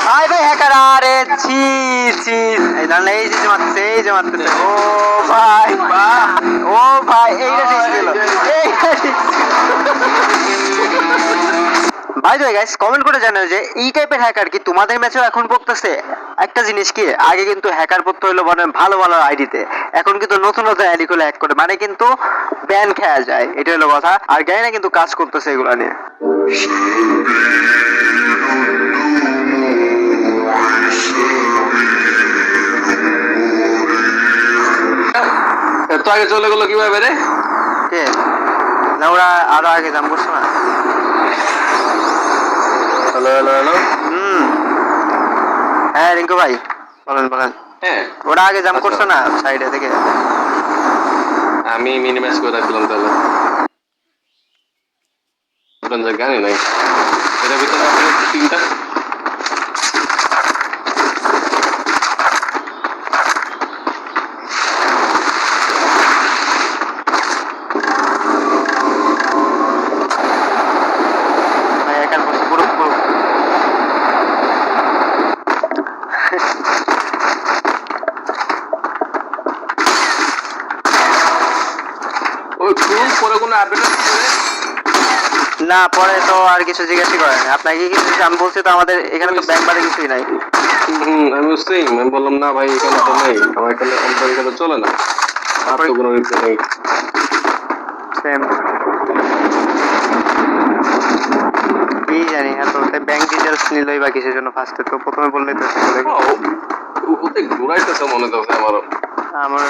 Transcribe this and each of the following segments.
ভাই ভাই হ্যাকার আরে ছি ছি এই জানলে এই যে মারতেছে ও ভাই ও ভাই এইটা ঠিক ছিল এইটা ঠিক by the way guys comment করে জানাও যে এই টাইপের হ্যাকার কি তোমাদের ম্যাচেও এখন পড়তেছে। একটা জিনিস কি আগে কিন্তু হ্যাকার পড়তে হলো মানে ভালো ভালো আইডিতে, এখন কিন্তু নতুন নতুন আইডি গুলো হ্যাক করে মানে কিন্তু ব্যান খেয়া যায়, এটা হলো কথা। আর জানি না কিন্তু কাজ করতেছে এগুলো নিয়ে। এত আগে চলে গেলো কিভাবে রে? কে না ওরা আরো আগে জাম করছে না। Hello hello hello. হ্যাঁ রিঙ্কু ভাই বলেন বলেন। হ্যাঁ ওরা আগে জাম করছে না সাইডে থেকে। আমি মিনিমাইজ করে রাখলাম তাহলে। আপনাদের গানই নাই এটার ভিতরে আপনার তিনটা পরে কোনো আপডেট না পরে তো আর কিছু জিজ্ঞাসা করেন আপনাকে কিছু আমি বলছি তো আমাদের এখানে তো ব্যাংক বাড়ি কিছুই নাই। আমি বুঝতেই আমি বললাম না ভাই এখানে তো নেই আমার এখানে আমাদের এখানে চলে না আর তো কোনো রিপ্লাই নেই। সেম কি জানি এত ব্যাংক ডিটেলস নিলই বা কিসের জন্য ফার্স্টে তো প্রথমে বললেই তো ওতে ঘুরাইতেছে মনে হচ্ছে আমারও আমার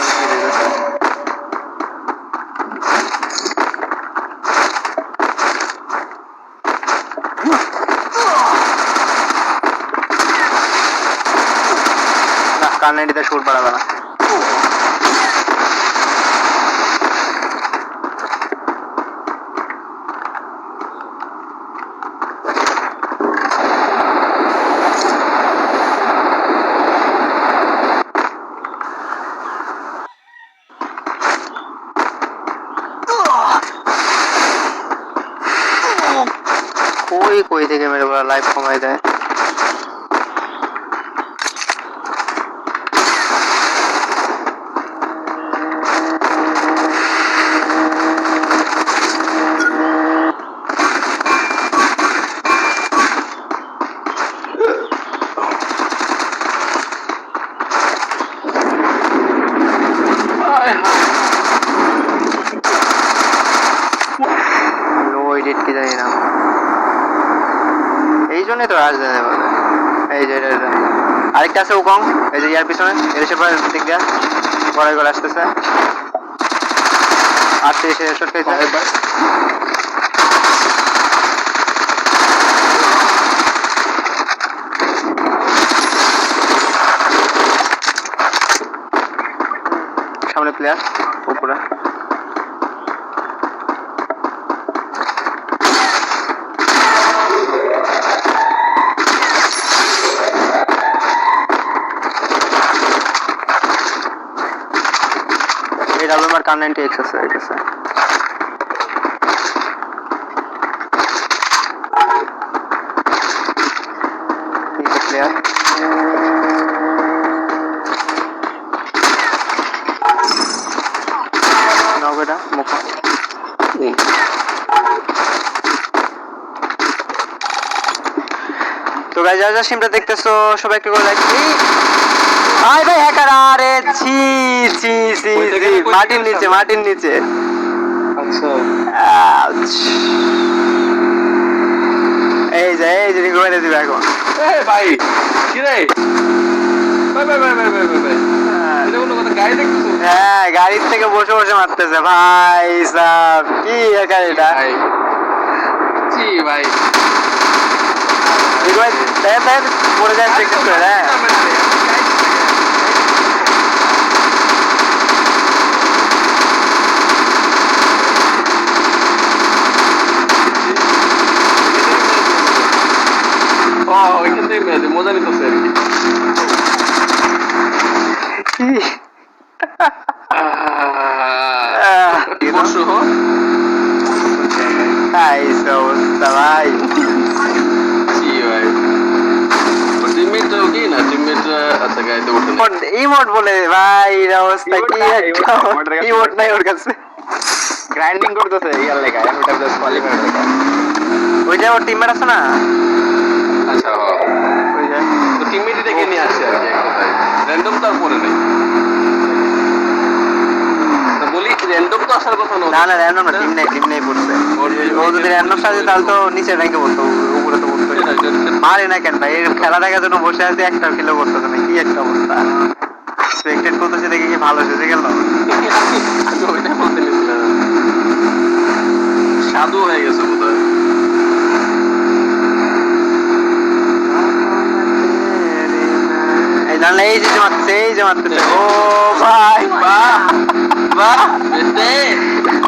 কান্নাডিতে সুর বাড়াবে না। কই থেকে মেরে বলা লাইভ কমাই দেয়। এই জন্যই তো রাজ দেয় এই যে আরেকটা আছে উকং এই যে ইয়ার পিছনে এসে পরে দিক দিয়া বড় করে আসতেছে 38 হেডশট খেয়েছে। সামনে প্লেয়ার উপরে আমার কার 90x আছে এটা আছে নিচে প্লেয়ার নগদা মুখ তো গাইস যারা যারা স্ট্রিমটা দেখতেছো সবাই একটু করে লাইক দিই। ভাই ভাই হ্যাকার আরে ছি ছি ছি ছি মাটির নিচে আচ্ছা এই যে রিকভারি দিবে এখন। এই ভাই কি রে ভাই ভাই ভাই ভাই ভাই ভাই এটা কোনো কথা গাড়ি দেখতেছো? হ্যাঁ গাড়ির থেকে বসে বসে মারতেছে ভাই সাহেব কি হ্যাকার এটা জি ভাই রিকভারি দেখ পড়ে যায় চেক করে হ্যাঁ ওইখান থেকে মজা নিতেছে আর কি অবস্থা ভাই জি ভাই গাড়িতে উঠে নেই। ইমোট বলে ভাই এর অবস্থা কি একটা ইমোট নাই ওর কাছে গ্রাইন্ডিং করতেছে ইয়ার লেখা এটা প্লাস কোয়ালিফায়ার লেখা ওইটা ওর টিমমেট আছে না আচ্ছা ওই যে তো টিমমেটই ডেকে নিয়ে আসছে আর কি এক কথায় র্যান্ডম তো আর পরে নেই তো বলি র্যান্ডম তো আসার কথা না না র্যান্ডম না টিম নেই পড়ছে ও যদি র্যান্ডম সাজে তাহলে তো নিচে র্যাঙ্কে বলতো উপরে তো বলতো মারে না কেন ভাই এর খেলা দেখার জন্য বসে আছে একটা কিলো করতেছে না কি একটা অবস্থা স্পেক্টেট করতেছে দেখে কি ভালো সেজে গেল আমি ওইটা বলতে নিয়েছিলাম সাধু হয়ে গেছে বোধহয় এই জানলে এই যে মারতেছে ও ভাই বাহ বাহ বেটে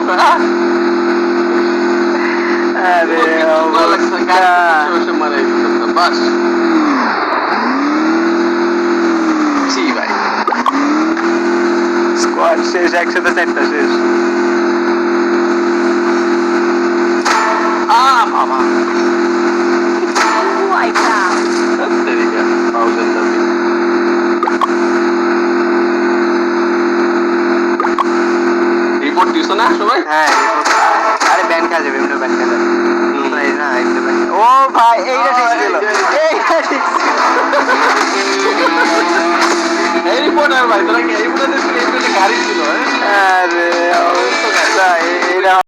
বাহ আরে অবস্থা মারে বাস জি ভাই স্কোয়াড শেষ একসাথে চারটা শেষ বাবা তেরিকা পাউজের দাবি রিপোর্ট দিছো না সবাই হ্যাঁ আরে ব্যান খা যাবে এমনি ব্যান খা যাবে এই না এমনি ব্যান ও ভাই এইটা ঠিক ছিল এইটা ঠিক এই রিপোর্টার ভাই তোরা কি এই রিপোর্টার গাড়ি ছিল আরে অবস্থা এইটা